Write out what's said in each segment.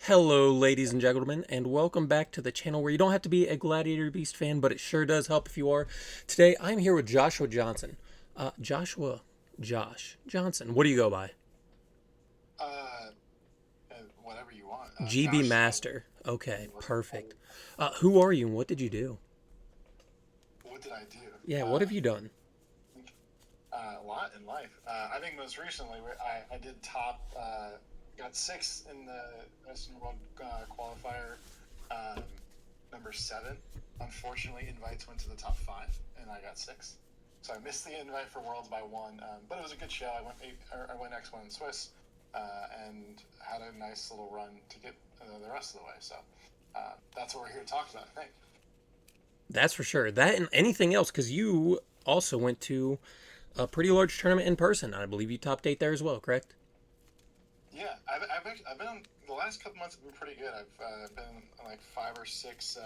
Hello, ladies and gentlemen, and welcome back to the channel where you don't have to be a Gladiator Beast fan, but it sure does help if you are. Today, I'm here with Joshua Johnson. Josh Johnson. What do you go by? Uh, Whatever you want. GB Josh, Master. Okay, what, perfect. Who are you and what did you do? what did I do? Yeah, what have you done? A lot in life. I think most recently I did top, got sixth in the Western World Qualifier, um, number 7. Unfortunately, invites went to the top 5, and I got sixth. So I missed the invite for Worlds by one, but it was a good show. I went X1 in Swiss, and had a nice little run to get the rest of the way. So that's what we're here to talk about, I think. That's for sure. That and anything else, because you also went to a pretty large tournament in person. I believe you topped 8 there as well, correct? Yeah, I've been the last couple months have been pretty good. I've been in like 5 or 6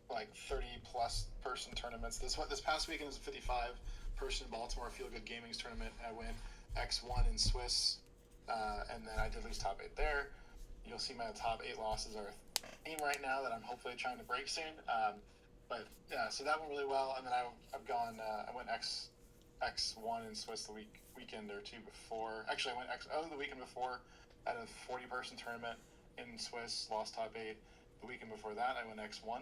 like 30 plus person tournaments. This past weekend was a 55 person Baltimore Feel Good Gaming's tournament. I went X1 in Swiss, and then I did lose top 8 there. You'll see my top 8 losses are a theme right now that I'm hopefully trying to break soon. But yeah, so that went really well. And then I've gone. I went X1 in Swiss the weekend or two before. Actually, I went the weekend before at a 40-person tournament in Swiss, lost top 8. The weekend before that, I went X1,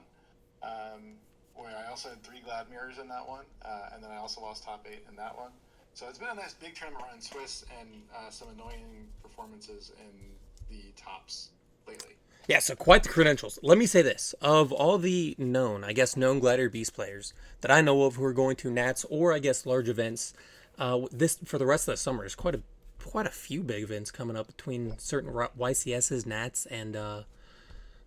where I also had 3 Glad mirrors in that one, and then I also lost top 8 in that one. So it's been a nice big tournament run in Swiss, and some annoying performances in the tops lately. Yeah, so quite the credentials. Let me say this. Of all the known Gladiator Beast players that I know of who are going to Nats or I guess large events, this for the rest of the summer, there's quite a few big events coming up between certain YCSs, Nats, and the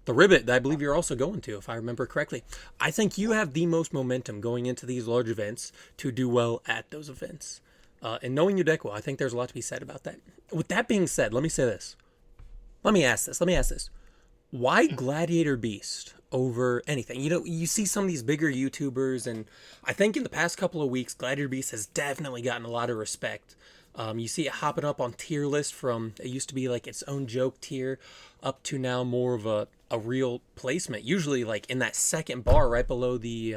Ribbit that I believe you're also going to, if I remember correctly. I think you have the most momentum going into these large events to do well at those events. And knowing your deck well, I think there's a lot to be said about that. With that being said, let me say this. Let me ask this. Why Gladiator Beast over anything? You know, you see some of these bigger YouTubers, and I think in the past couple of weeks, Gladiator Beast has definitely gotten a lot of respect. You see it hopping up on tier list from it used to be like its own joke tier up to now more of a real placement. Usually like in that second bar right below the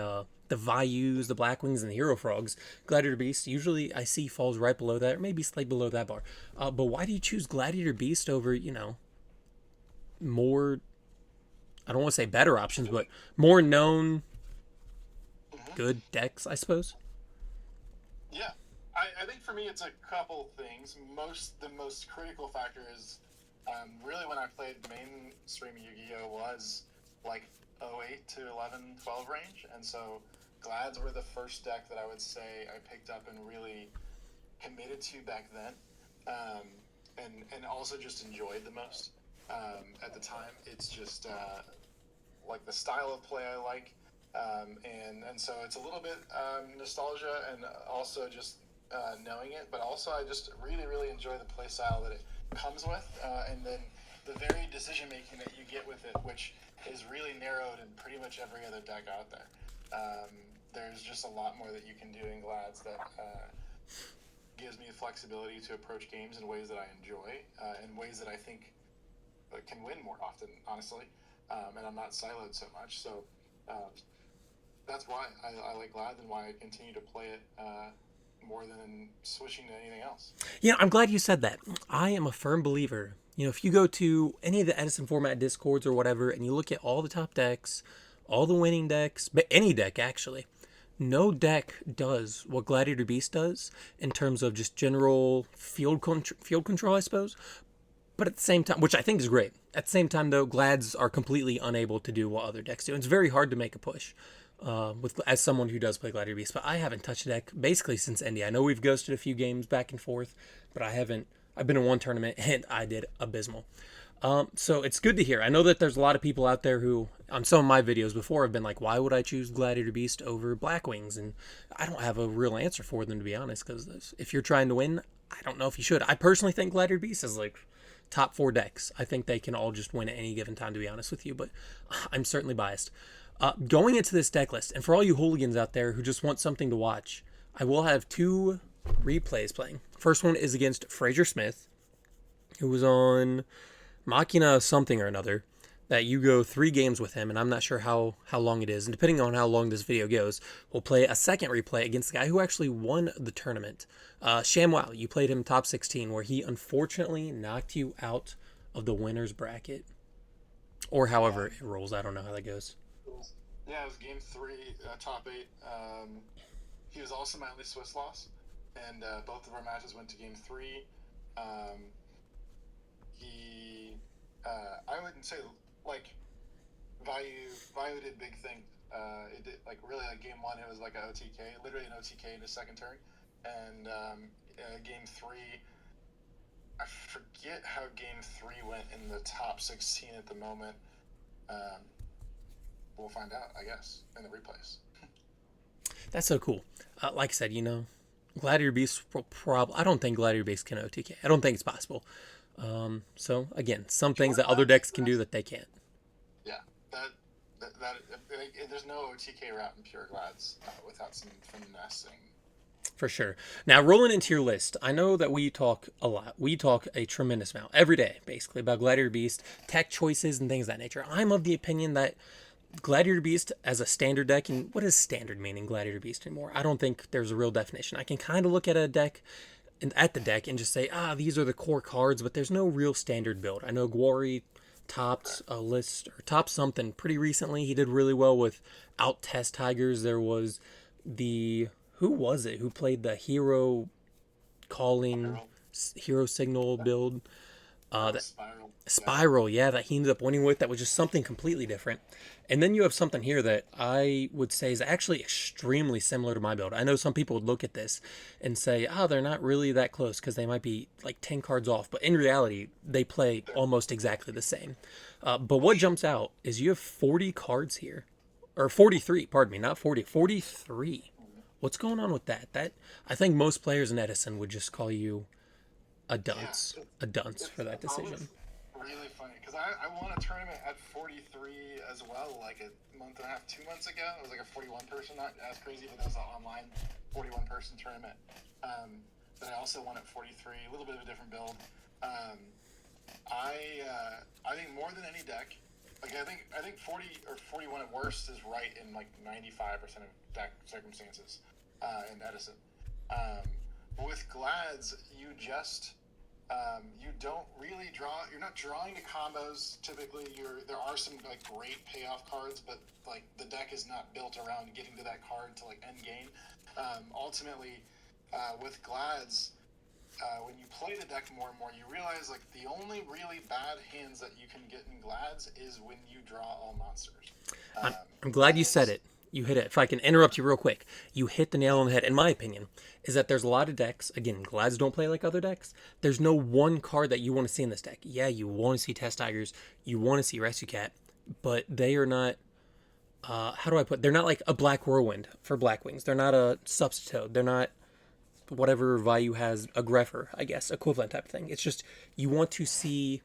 Vayus, the Blackwings, and the Hero Frogs. Gladiator Beast usually I see falls right below that, or maybe slightly below that bar. But why do you choose Gladiator Beast over more, I don't want to say better options, but more known Mm-hmm. good decks, I suppose? Yeah, I think for me it's a couple things. The most critical factor is really when I played mainstream Yu-Gi-Oh was like '08 to 11, 12 range, and so Glads were the first deck that I would say I picked up and really committed to back then, and also just enjoyed the most at the time. It's just like the style of play I like, and so it's a little bit nostalgia and also just knowing it, but also I just really enjoy the play style that it comes with, and then the varied decision making that you get with it, which is really narrowed in pretty much every other deck out there. There's just a lot more that you can do in Glads that gives me the flexibility to approach games in ways that I enjoy, in ways that I think can win more often, honestly, and I'm not siloed so much. So that's why I like Glads and why I continue to play it more than switching to anything else. Yeah, I'm glad you said that. I am a firm believer. You know, if you go to any of the Edison format discords or whatever, and you look at all the top decks, all the winning decks, but any deck actually, no deck does what Gladiator Beast does in terms of just general field control, I suppose. But at the same time, which I think is great. At the same time, though, Glads are completely unable to do what other decks do. It's very hard to make a push with as someone who does play Gladiator Beast. But I haven't touched a deck basically since Indy. I know we've ghosted a few games back and forth, but I haven't. I've been in one tournament and I did abysmal. So it's good to hear. I know that there's a lot of people out there who, on some of my videos before, have been like, why would I choose Gladiator Beast over Blackwings? And I don't have a real answer for them, to be honest, because if you're trying to win, I don't know if you should. I personally think Gladiator Beast is like top 4 decks. I think they can all just win at any given time, to be honest with you, but I'm certainly biased. Going into this deck list, and for all you hooligans out there who just want something to watch, I will have 2 replays playing. First one is against Fraser Smith, who was on Machina something or another, that you go 3 games with him, and I'm not sure how long it is. And depending on how long this video goes, we'll play a second replay against the guy who actually won the tournament. ShamWow, you played him top 16, where he unfortunately knocked you out of the winner's bracket. Or however it rolls. I don't know how that goes. Yeah, it was game 3, top 8. He was also my only Swiss loss, and both of our matches went to game 3. I wouldn't say like value did big things. It did, like really like game 1 it was like an OTK, literally an OTK in his second turn, and game 3 I forget how game 3 went in the top 16 at the moment. We'll find out, I guess, in the replays. That's so cool. Like I said, Gladiator Beast will I don't think Gladiator Beast can OTK. I don't think it's possible. So again, some things that other decks can do that they can't. Yeah, there's no OTK route in Pure Glads without some finessing. For sure. Now, rolling into your list, I know that we talk a lot. We talk a tremendous amount every day, basically, about Gladiator Beast, tech choices, and things of that nature. I'm of the opinion that Gladiator Beast as a standard deck, and what does standard mean in Gladiator Beast anymore? I don't think there's a real definition. I can kind of look at a deck and just say, these are the core cards, but there's no real standard build. I know Gwari topped a list or topped something pretty recently. He did really well with out test Tigers. There was who was it who played the hero signal build? Spiral, yeah, that he ended up winning with. That was just something completely different. And then you have something here that I would say is actually extremely similar to my build. I know some people would look at this and say, they're not really that close because they might be like 10 cards off. But in reality, they play almost exactly the same. But what jumps out is you have 40 cards here. Or 43, pardon me, not 40, 43. What's going on with that? I think most players in Edison would just call you a dunce for that decision. Really funny because I won a tournament at 43 as well, like a month and a half, 2 months ago. It was like a 41 person, not as crazy, but it was an online 41 person tournament. But I also won at 43, a little bit of a different build. I think more than any deck, like I think 40 or 41 at worst is right in like 95% of deck circumstances in Edison. But with Glads, you just you don't really you're not drawing to combos typically. There are some like great payoff cards, but like the deck is not built around getting to that card to like end game. Ultimately, with Glads, when you play the deck more and more, you realize like the only really bad hands that you can get in Glads is when you draw all monsters. I'm glad you said it. You hit it. If I can interrupt you real quick, you hit the nail on the head. In my opinion, is that there's a lot of decks. Again, Glads don't play like other decks. There's no one card that you want to see in this deck. Yeah, you want to see Test Tigers. You want to see Rescue Cat. But they are not, how do I put it? They're not like a Black Whirlwind for Blackwings. They're not a Substitute. They're not whatever Vayu has, a Greffer, I guess, equivalent type of thing. It's just you want to see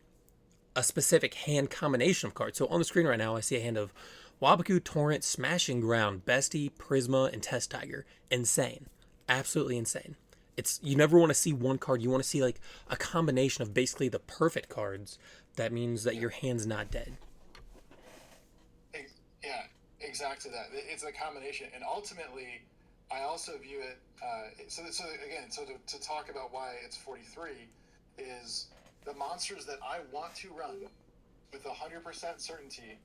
a specific hand combination of cards. So on the screen right now, I see a hand of Waboku, Torrent, Smashing Ground, Bestie, Prisma, and Test Tiger. Insane. Absolutely insane. You never want to see one card. You want to see like a combination of basically the perfect cards. That means that your hand's not dead. Yeah, exactly that. It's a combination. And ultimately, I also view it, to talk about why it's 43 is the monsters that I want to run with 100% certainty.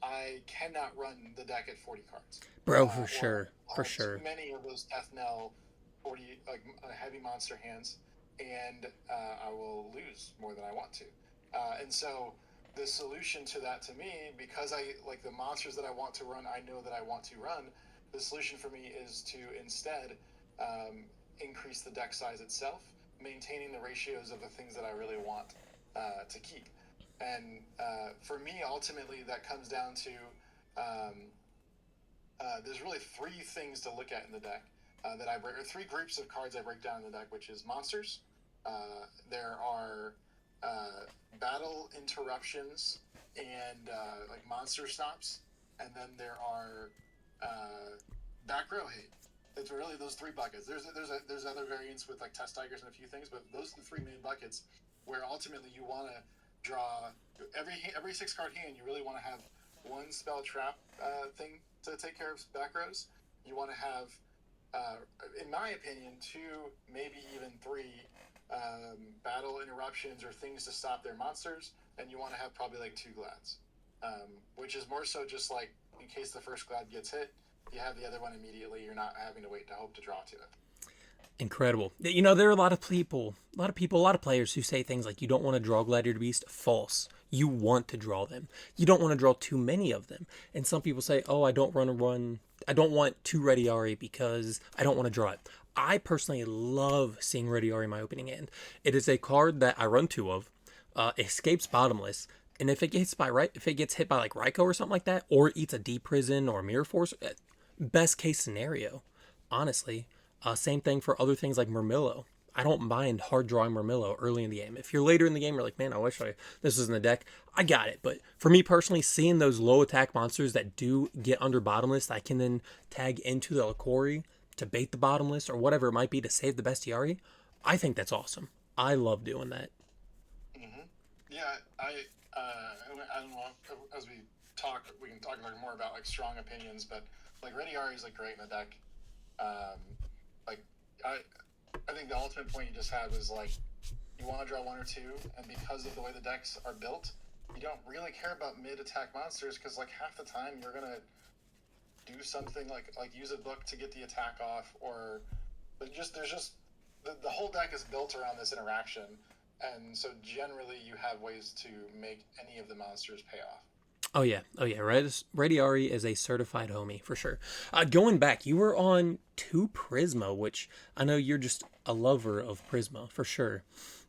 I cannot run the deck at 40 cards. Bro, for sure. Many of those Death Knell 40 heavy monster hands, and I will lose more than I want to. And so the solution to that, to me, because I like the monsters that I want to run, I know that I want to run. The solution for me is to instead increase the deck size itself, maintaining the ratios of the things that I really want to keep. And for me, ultimately, that comes down to there's really 3 things to look at in the deck or 3 groups of cards I break down in the deck, which is monsters. There are battle interruptions and like monster stops, and then there are back row hate. It's really those 3 buckets. There's other variants with like Test Tigers and a few things, but those are the 3 main buckets where ultimately you want to draw every 6 card hand. You really want to have one spell trap thing to take care of back rows. You want to have, in my opinion, two, maybe even three battle interruptions or things to stop their monsters, and you want to have probably like two glads, which is more so just like in case the first glad gets hit, you have the other one immediately. You're not having to wait to hope to draw to it. Incredible. You know, there are a lot of players who say things like you don't want to draw Gladiator Beast. False. You want to draw them. You don't want to draw too many of them. And some people say, oh, I don't want two Rediari because I don't want to draw it. I personally love seeing Rediari in my opening hand. It is a card that I run two of, escapes bottomless, and if it gets hit by like Raikou or something like that, or eats a Deep Prison or Mirror Force, best case scenario, honestly. Same thing for other things like Murmillo. I don't mind hard drawing Murmillo early in the game. If you're later in the game, you're like, man, I wish this was in the deck. I got it. But for me personally, seeing those low attack monsters that do get under bottomless, I can then tag into the Lakori to bait the bottomless or whatever it might be to save the bestiary, I think that's awesome. I love doing that. Mm-hmm. Yeah, I don't know. As we talk, we can talk more about like strong opinions, but like Rediari is like great in the deck. Like I think the ultimate point you just had was like you want to draw one or two, and because of the way the decks are built, you don't really care about mid attack monsters because like half the time you're gonna do something like use a book to get the attack off, or but just there's just the whole deck is built around this interaction, and so generally you have ways to make any of the monsters pay off. Oh yeah, Radiari is a certified homie for sure. Going back, you were on two Prisma, which I know you're just a lover of Prisma for sure.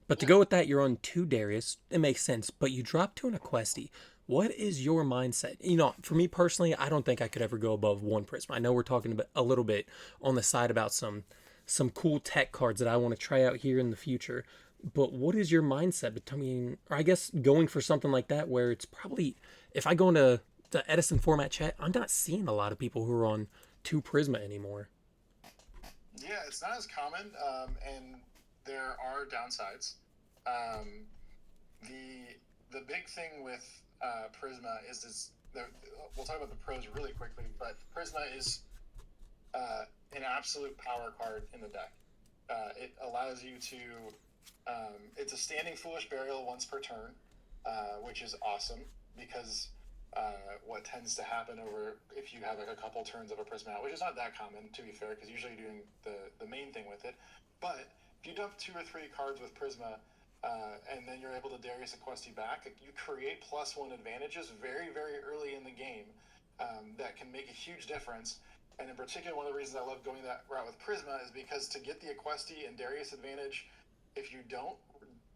But to go with that, you're on two Darius. It makes sense. But you dropped to an Equesti. What is your mindset? You know, for me personally, I don't think I could ever go above one Prisma. I know we're talking about a little bit on the side about some cool tech cards that I want to try out here in the future. But what is your mindset between, or I guess going for something like that where it's probably, if I go into the Edison format chat, I'm not seeing a lot of people who are on two Prisma anymore. Yeah, it's not as common, and there are downsides. Um, the big thing with Prisma is we'll talk about the pros really quickly, but Prisma is an absolute power card in the deck. It allows you to it's a standing Foolish Burial once per turn, which is awesome because what tends to happen over if you have like a couple turns of a Prisma out, which is not that common to be fair, because usually you're doing the main thing with it. But if you dump 2 or 3 cards with Prisma, and then you're able to Darius Equesti back, you create +1 advantages very, very early in the game that can make a huge difference. And in particular, one of the reasons I love going that route with Prisma is because to get the Equesti and Darius advantage, if you don't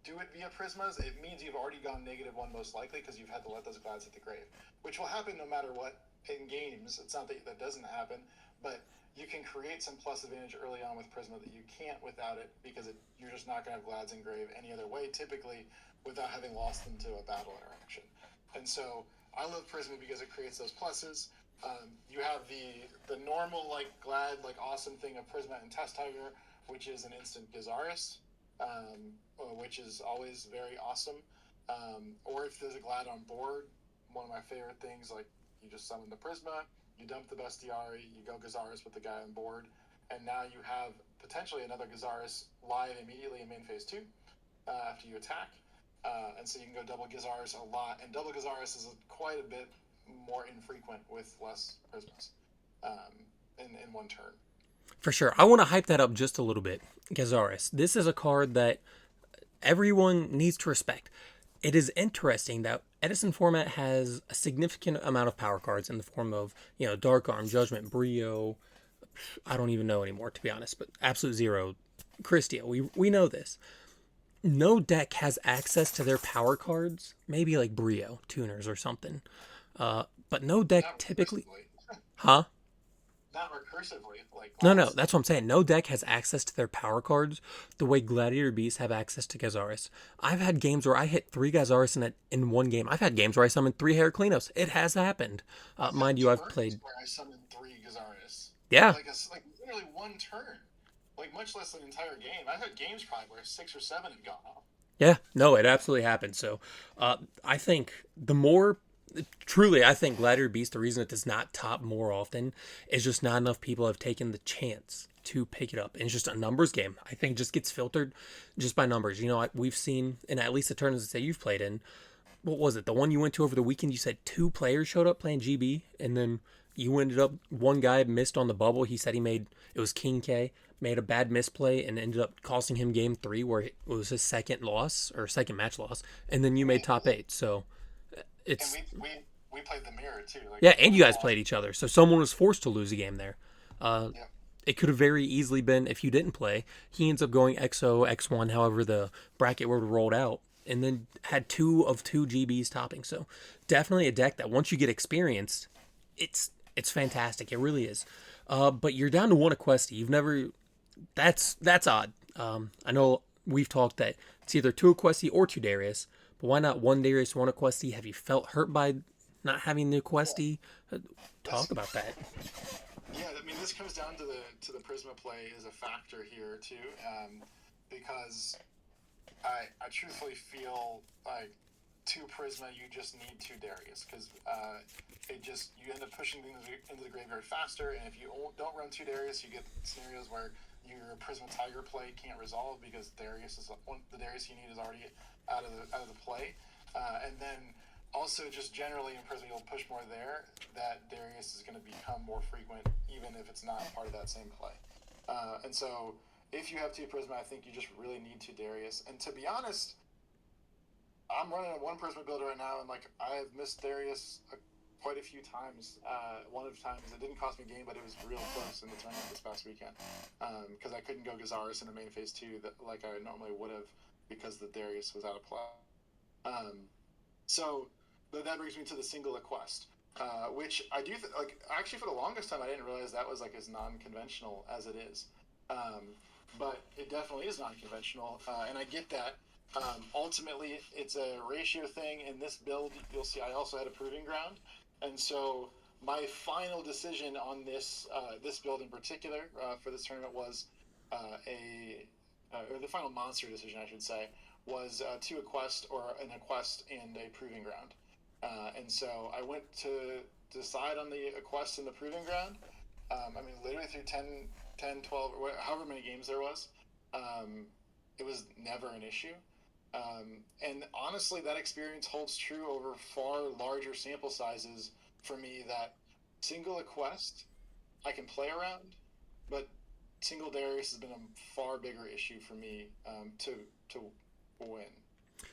do it via Prismas, it means you've already gone -1 most likely because you've had to let those glads hit the grave, which will happen no matter what in games. It's not that that doesn't happen, but you can create some plus advantage early on with Prisma that you can't without it because you're just not going to have glads in grave any other way, typically without having lost them to a battle interaction. And so I love Prisma because it creates those pluses. You have the normal like glad like awesome thing of Prisma and Test Tiger, which is an instant Gizaris, which is always very awesome. Or if there's a glad on board, one of my favorite things, like you just summon the Prisma, you dump the Bestiari, you go Gizaris with the guy on board, and now you have potentially another Gizaris live immediately in main phase 2 after you attack. And so you can go double Gizaris a lot, and double Gizaris is quite a bit more infrequent with less Prismas in one turn. For sure. I want to hype that up just a little bit. Gizaris. This is a card that everyone needs to respect. It is interesting that Edison format has a significant amount of power cards in the form of, Dark Arm, Judgment, Brio. I don't even know anymore, to be honest, but Absolute Zero, Christia. We know this. No deck has access to their power cards. Maybe like Brio, Tuners, or something. But no deck Not typically... recursively. Huh? Not recursively. No, that's what I'm saying. No deck has access to their power cards the way Gladiator Beasts have access to Gizaris. I've had games where I hit 3 Gizaris in one game. I've had games where I summoned 3 Heraclinos. It has happened. Mind you, I've played... Where I summoned 3 Gizaris. Yeah. Like literally one turn. Like much less an entire game. I've had games probably where 6 or 7 had gone off. Yeah, no, it absolutely happened. So, I think the more truly, I think Gladiator Beast, the reason it does not top more often is just not enough people have taken the chance to pick it up. And it's just a numbers game. I think it just gets filtered just by numbers. We've seen in at least the tournaments that you've played in, what was it? The one you went to over the weekend, you said two players showed up playing GB, and then you ended up, one guy missed on the bubble. He said it was King K, made a bad misplay and ended up costing him game three, where it was his second loss or second match loss. And then you made top eight. So And it's, we played the mirror too. Like yeah, and we you guys lost. played each other. So someone was forced to lose a game there. Uh, Yeah. it could have very easily been if you didn't play. He ends up going XO, X1, however the bracket would have rolled out, and then had two of two GBs topping. So definitely a deck that once you get experienced, it's fantastic. It really is. But you're down to one Equesti. You've never. That's odd. I know we've talked that it's either two Equesti or two Darius, but why not one Darius, one Equesti? Have you felt hurt by not having the Equesti? This, Talk about that. yeah, I mean, this comes down to the Prisma play as a factor here too, because I truthfully feel like two Prisma you just need two Darius because you end up pushing things into the graveyard faster, and if you don't run two Darius, you get scenarios where your Prisma Tiger play can't resolve because the Darius you need is already out of the play, and then also just generally in Prisma you'll push more there. That Darius is going to become more frequent even if it's not part of that same play, and so if you have two Prisma, I think you just really need two Darius. And to be honest, I'm running a one Prisma builder right now, and like I have missed Darius quite a few times. One of the times it didn't cost me a game, but it was real close in the tournament this past weekend because I couldn't go Gazaris in the main phase two like I normally would have because the Darius was out of play. So that brings me to the single quest, which I do like. Actually, for the longest time, I didn't realize that was like as non-conventional as it is. But it definitely is non-conventional, and I get that. Ultimately, it's a ratio thing. In this build, you'll see I also had a proving ground, and so my final decision on this build in particular for this tournament was or the final monster decision, I should say, was to a quest or an quest and a proving ground. And so I went to decide on the quest and the proving ground. I mean, literally through 10, 12, or however many games there was, it was never an issue. And honestly, that experience holds true over far larger sample sizes for me that single quest I can play around, but single Darius has been a far bigger issue for me to win.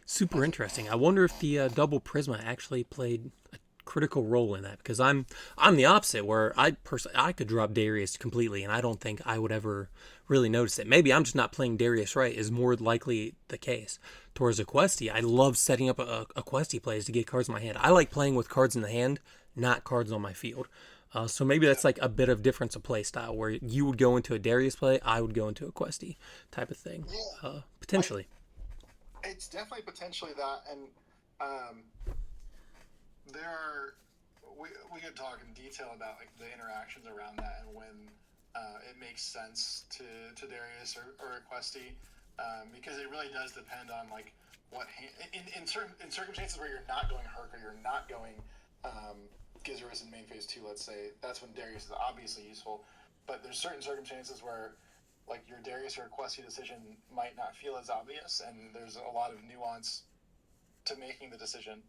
Super interesting. I wonder if the double Prisma actually played a critical role in that because I'm the opposite where I could drop Darius completely and I don't think I would ever really notice it. Maybe I'm just not playing Darius right is more likely the case. Towards a Questy, I love setting up a Questy plays to get cards in my hand. I like playing with cards in the hand, not cards on my field. So maybe that's like a bit of difference of play style where you would go into a Darius play, I would go into a Questy type of thing. Yeah, Potentially. it's definitely potentially that, and um, there are we could talk in detail about like the interactions around that and when it makes sense to Darius or Questy, because it really does depend on like in circumstances where you're not going Herc or you're not going Gizerus in main phase two, let's say, that's when Darius is obviously useful. But there's certain circumstances where like your Darius or Questy decision might not feel as obvious, and there's a lot of nuance to making the decision.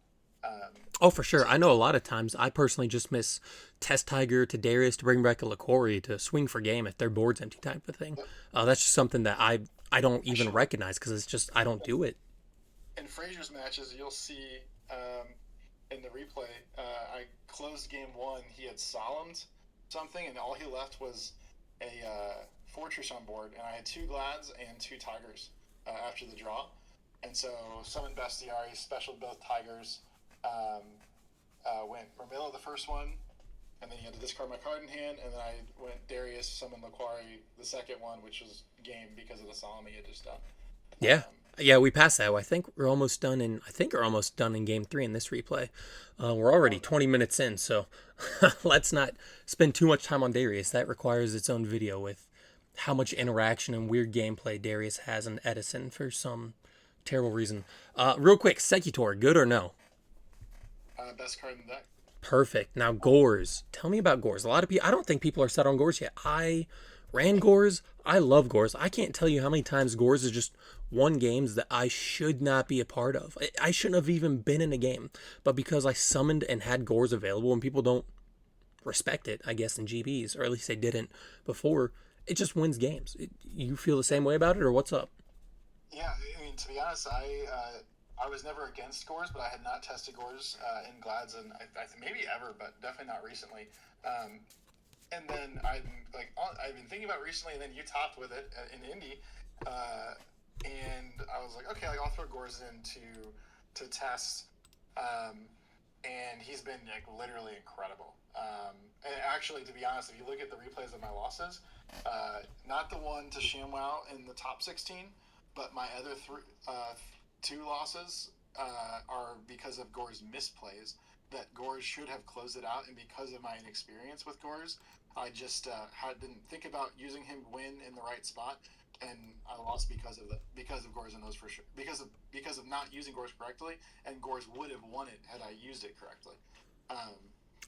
Oh, for sure. I know a lot of times I personally just miss Test Tiger to Darius to bring back a Lakori to swing for game if their board's empty type of thing. That's just something that I don't even recognize because it's just I don't do it. In Frazier's matches, you'll see in the replay, I closed game one. He had solemned something, and all he left was a fortress on board, and I had two Glads and two Tigers after the draw. And so summoned Bestiari, specialed both Tigers, went Murmillo the first one, and then you had to discard my card in hand, and then I went Darius, summoned Laquari the second one, which was game because of the Solemn he had just done. Yeah. Yeah, we passed that. I think we're almost done in game 3 in this replay. We're already 20 minutes in, so let's not spend too much time on Darius. That requires its own video with how much interaction and weird gameplay Darius has in Edison for some terrible reason. Real quick, Secutor, good or no? Best card in the deck. Perfect. Now Gorz. Tell me about Gorz. A lot of people. I don't think people are set on Gorz yet. I ran Gorz. I love Gorz. I can't tell you how many times Gorz is just won games that I should not be a part of. I shouldn't have even been in a game, but because I summoned and had Gorz available, and people don't respect it, I guess in GBs, or at least they didn't before. It just wins games. You feel the same way about it, or what's up? Yeah, I mean, to be honest, I was never against Gorz, but I had not tested Gorz in Glads, and I maybe ever, but definitely not recently. And then I've been thinking about it recently, and then you topped with it in Indy, and I was like, okay, like, I'll throw Gorz in to test, and he's been like literally incredible. And actually, to be honest, if you look at the replays of my losses, not the one to ShamWow in the top 16, but my other two losses are because of Gorz misplays. That Gorz should have closed it out, and because of my inexperience with Gorz, I just didn't think about using him win in the right spot, and I lost because of Gorz in those for sure. Because of not using Gorz correctly, and Gorz would have won it had I used it correctly.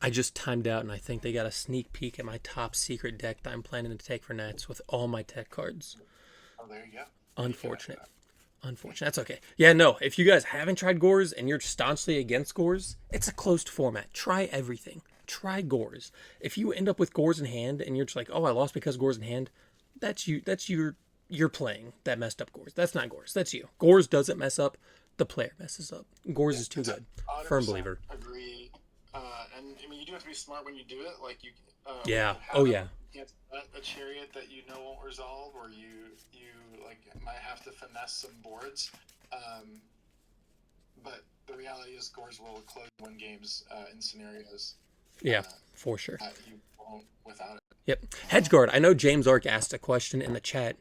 I just timed out, and I think they got a sneak peek at my top secret deck that I'm planning to take for Nats with all my tech cards. Oh, there you go. Unfortunate. That's okay. Yeah, no, if you guys haven't tried Gorz and you're staunchly against Gorz, it's a closed format. Try everything. Try Gorz. If you end up with Gorz in hand and you're just like, oh, I lost because Gorz in hand, that's you. You're playing that messed up Gorz. That's not Gorz. That's you. Gorz doesn't mess up. The player messes up. Gorz is too good. Firm believer. Agree. And I mean, you do have to be smart when you do it. Like you. Yeah. Oh yeah. You can't set a chariot that you know won't resolve, or you like might have to finesse some boards. But the reality is, Gorz will close win games in scenarios. Yeah, for sure. That you won't without it. Yep. Hedgeguard. I know James Ark asked a question in the chat.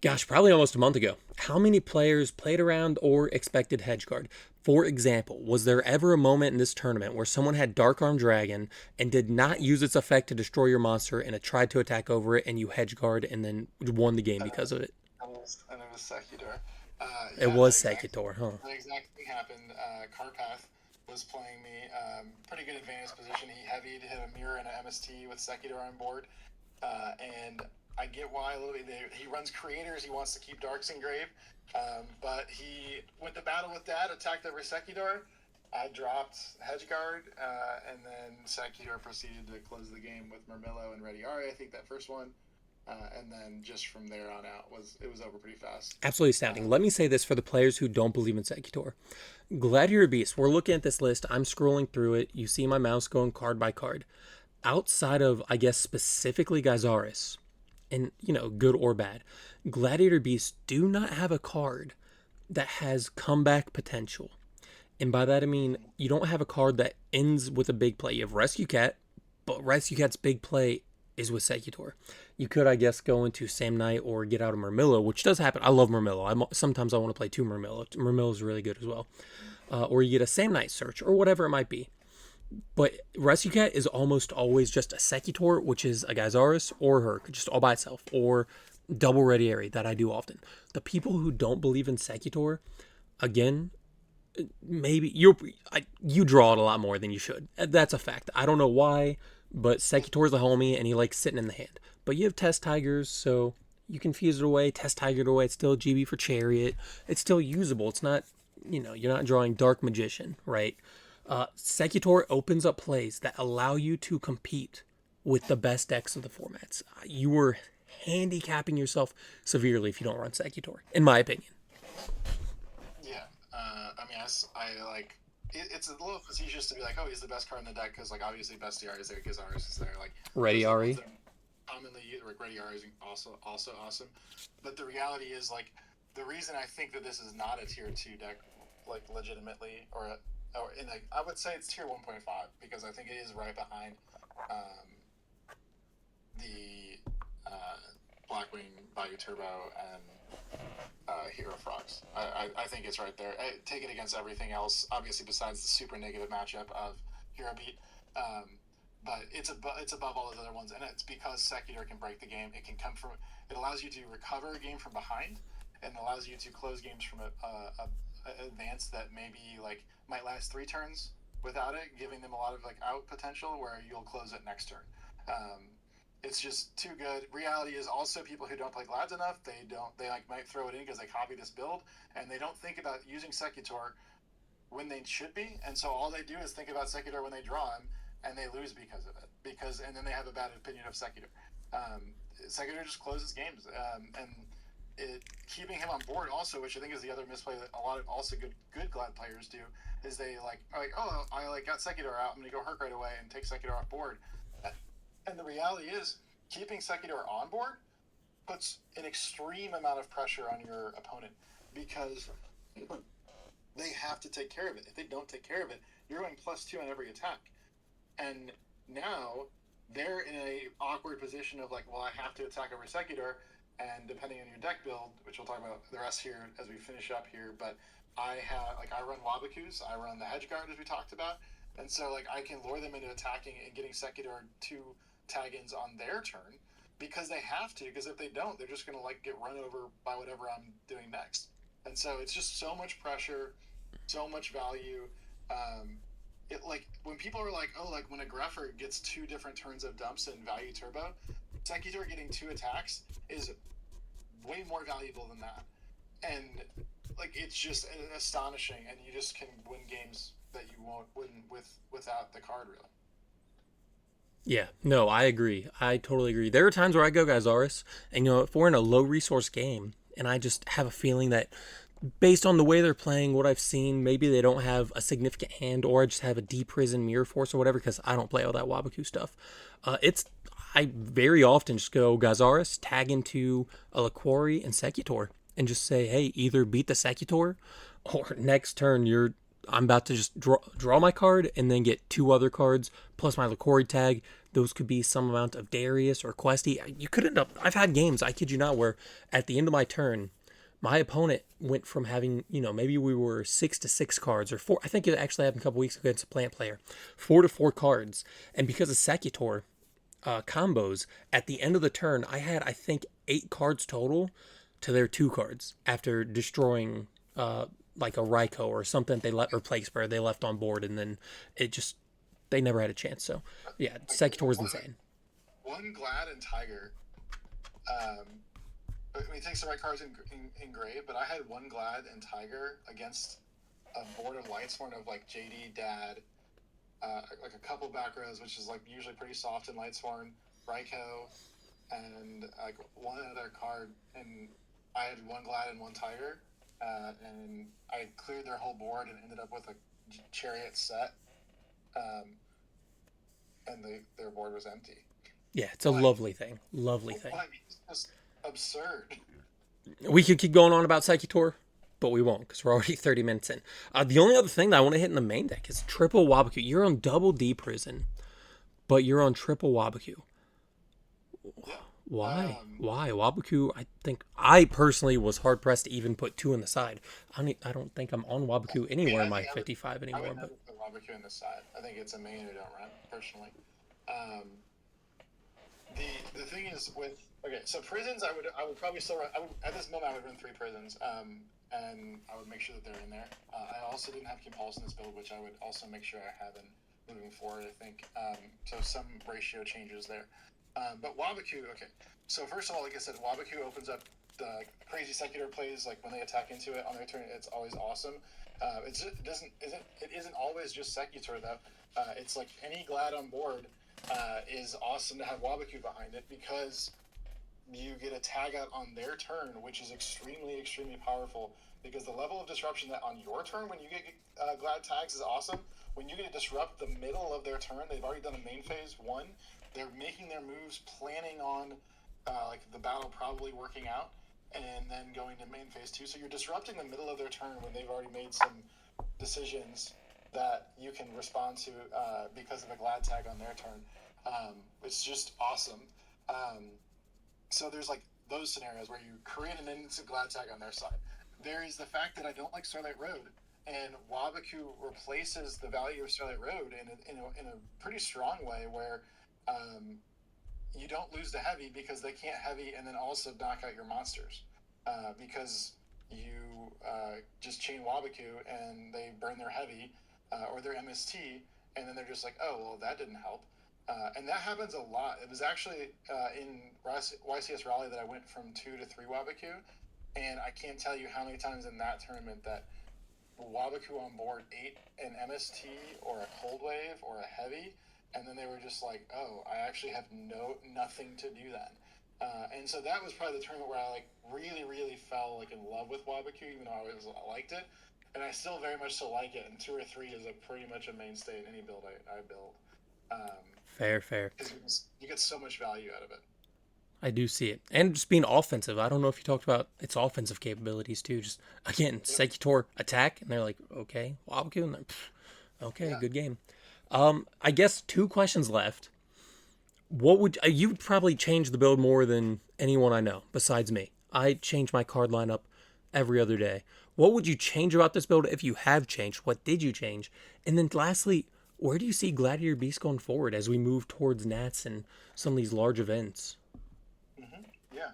Gosh, probably almost a month ago. How many players played around or expected Hedgeguard? For example, was there ever a moment in this tournament where someone had Dark Arm Dragon and did not use its effect to destroy your monster and it tried to attack over it and you Hedgeguard and then won the game because of it? And it was Secutor. It was Secutor, huh? That exact thing happened. Carpath was playing me pretty good advantage position. He heavied, hit a mirror and an MST with Secutor on board. And I get why a little bit. He runs creators. He wants to keep Darks Engrave. But he went to battle with that, attacked over Secutor. I dropped Hedgeguard, and then Secutor proceeded to close the game with Murmillo and Ready Ari. I think that first one. And then just from there on out, it was over pretty fast. Absolutely astounding. Let me say this for the players who don't believe in Secutor. Gladiator Beast, we're looking at this list. I'm scrolling through it. You see my mouse going card by card. Outside of, I guess, specifically Gyzaris, and, good or bad, Gladiator Beasts do not have a card that has comeback potential. And by that I mean, you don't have a card that ends with a big play. You have Rescue Cat, but Rescue Cat's big play is with Secutor. You could, I guess, go into Same Night or get out of Murmillo, which does happen. I love Murmillo. Sometimes I want to play 2 Murmillo. Murmillo is really good as well. Or you get a Same Night Search or whatever it might be. But Rescue Cat is almost always just a Secutor, which is a Gyzaris or her, just all by itself, or double Ready Airy that I do often. The people who don't believe in Secutor, again, maybe you draw it a lot more than you should. That's a fact. I don't know why, but Secutor's a homie and he likes sitting in the hand. But you have Test Tigers, so you can fuse it away, Test Tiger it away. It's still GB for Chariot. It's still usable. It's not, you're not drawing Dark Magician, right? Secutor opens up plays that allow you to compete with the best decks of the formats. You were handicapping yourself severely if you don't run Secutor, in my opinion. Yeah, I mean, I like. It's a little facetious to be like, oh, he's the best card in the deck because, like, obviously Bestiari is there, Gyzaris is there, like Ready Ari. Commonly used, like Ready Ari is also awesome, but the reality is, like, the reason I think that this is not a tier 2 deck, like, legitimately, or in a, I would say it's tier 1.5 because I think it is right behind the Blackwing, Bayou Turbo, and Hero Frogs. I think it's right there. Take it against everything else, obviously besides the super negative matchup of Hero Beat. But it's above all those other ones, and it's because Secutor can break the game. It allows you to recover a game from behind, and allows you to close games from a advance that maybe like might last 3 turns without it, giving them a lot of like out potential where you'll close it next turn. It's just too good. Reality is also people who don't play Glads enough, they like might throw it in because they copy this build and they don't think about using Secutor when they should be, and so all they do is think about Secutor when they draw him, and they lose because of it. And then they have a bad opinion of Secutor. Secutor just closes games, and keeping him on board also, which I think is the other misplay that a lot of also good Glad players do, is they are like, oh, I like got Secutor out, I'm gonna go Herc right away and take Secutor off board. And the reality is, keeping Secutor on board puts an extreme amount of pressure on your opponent because they have to take care of it. If they don't take care of it, you're going +2 on every attack. And now they're in a awkward position of like, well, I have to attack over Secutor, and depending on your deck build, which we'll talk about the rest here as we finish up here, but I run Wabokus, I run the Hedge Guard as we talked about, and so like I can lure them into attacking and getting Secutor 2 tag-ins on their turn because they have to, because if they don't, they're just going to like get run over by whatever I'm doing next. And so it's just so much pressure, so much value. It like when people are like, oh, like when a Gruffer gets 2 different turns of dumps and value turbo, Secutor getting 2 attacks is way more valuable than that. And like it's just astonishing, and you just can win games that you wouldn't without the card really. Yeah, no, I agree. I totally agree. There are times where I go Gyzaris, and if we're in a low resource game, and I just have a feeling that based on the way they're playing, what I've seen, maybe they don't have a significant hand, or I just have a deep prison mirror force or whatever, because I don't play all that Waboku stuff. I very often just go Gyzaris, tag into a Laquari and Secutor, and just say, hey, either beat the Secutor, or next turn I'm about to just draw my card and then get 2 other cards plus my Laquari tag. Those could be some amount of Darius or Questy. You could end up. I've had games, I kid you not, where at the end of my turn, my opponent went from having, maybe we were 6 to 6 cards, or 4. I think it actually happened a couple weeks ago against a plant player, 4 to 4 cards, and because of Secutor combos, at the end of the turn, I had I think 8 cards total to their 2 cards after destroying like a Raikou or something or Plague Sprayer they left on board, and then they never had a chance. So yeah, Secutor is insane. One Glad and Tiger. I mean, he takes the right cards in Grave, but I had one Glad and Tiger against a board of Lightsworn of like JD, Dad, like a couple back rows, which is like usually pretty soft in Lightsworn, Raikou, and like one other card, and I had one Glad and one Tiger. And I cleared their whole board and ended up with a Chariot set, and their board was empty. Yeah, it's a lovely thing. Lovely thing. It's just absurd. We could keep going on about Secutor, but we won't because we're already 30 minutes in. The only other thing that I want to hit in the main deck is triple Waboku. You're on double D prison, but you're on triple Waboku. Why? Why Waboku? I think I personally was hard pressed to even put 2 on the side. I don't think I'm on Waboku anywhere in my 55 anymore. I would never put Waboku on the side. I think it's a main who don't run personally. The thing is so prisons I would probably still run. At this moment I would run 3 prisons. And I would make sure that they're in there. I also didn't have Compulse in this build, which I would also make sure I have in moving forward. I think so. Some ratio changes there. But Waboku, okay. So first of all, like I said, Waboku opens up the crazy Secutor plays. Like when they attack into it on their turn, it's always awesome. It isn't always just Secutor though. It's like any Glad on board is awesome to have Waboku behind it because you get a tag out on their turn, which is extremely, extremely powerful. Because the level of disruption that on your turn when you get Glad tags is awesome. When you get to disrupt the middle of their turn, they've already done a main phase 1. They're making their moves, planning on like the battle probably working out, and then going to main phase 2. So you're disrupting the middle of their turn when they've already made some decisions that you can respond to because of a Glad tag on their turn. It's just awesome. So there's like those scenarios where you create an instant Glad tag on their side. There is the fact that I don't like Starlight Road, and Waboku replaces the value of Starlight Road in a pretty strong way where you don't lose the heavy because they can't heavy and then also knock out your monsters. because you just chain Waboku and they burn their heavy or their MST, and then they're just like, oh, well, that didn't help. And that happens a lot. It was actually in YCS Raleigh that I went from 2 to 3 Waboku, and I can't tell you how many times in that tournament that Waboku on board ate an MST or a cold wave or a heavy, and then they were just like, oh, I actually have nothing to do then. And so that was probably the tournament where I like really fell like in love with Waboku, even though I liked it, and I still very much still like it. And 2 or 3 is a pretty much a mainstay in any build I build. Fair. Because you get so much value out of it. I do see it. And just being offensive. I don't know if you talked about its offensive capabilities too. Just, again, Secutor attack, and they're like, okay, Waboku, and they're, okay, Yeah. good game. I guess 2 questions left. What would you would probably change the build more than anyone I know besides me? I change my card lineup every other day. What would you change about this build if you have changed? What did you change? And then lastly, where do you see Gladiator Beast going forward as we move towards Nats and some of these large events? Yeah.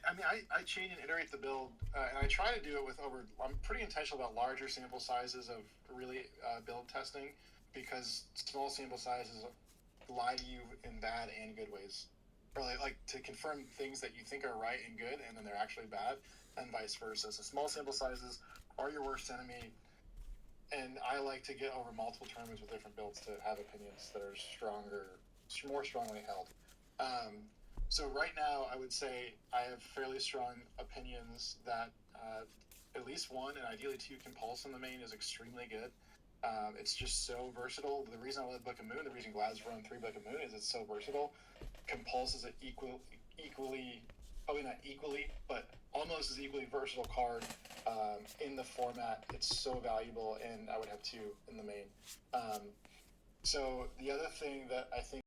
I mean, I change and iterate the build, and I try to do it with I'm pretty intentional about larger sample sizes of really build testing, because small sample sizes lie to you in bad and good ways. Or like to confirm things that you think are right and good, and then they're actually bad, and vice versa. So small sample sizes are your worst enemy, and I like to get over multiple tournaments with different builds to have opinions that are more strongly held. So right now, I would say I have fairly strong opinions that at least 1 and ideally 2 Compulse in the main is extremely good. It's just so versatile. The reason I love Book of Moon, the reason Glad's run 3 Book of Moon is it's so versatile. Compulse is an equally, probably not equally, but almost as equally versatile card in the format. It's so valuable, and I would have 2 in the main. So the other thing that I think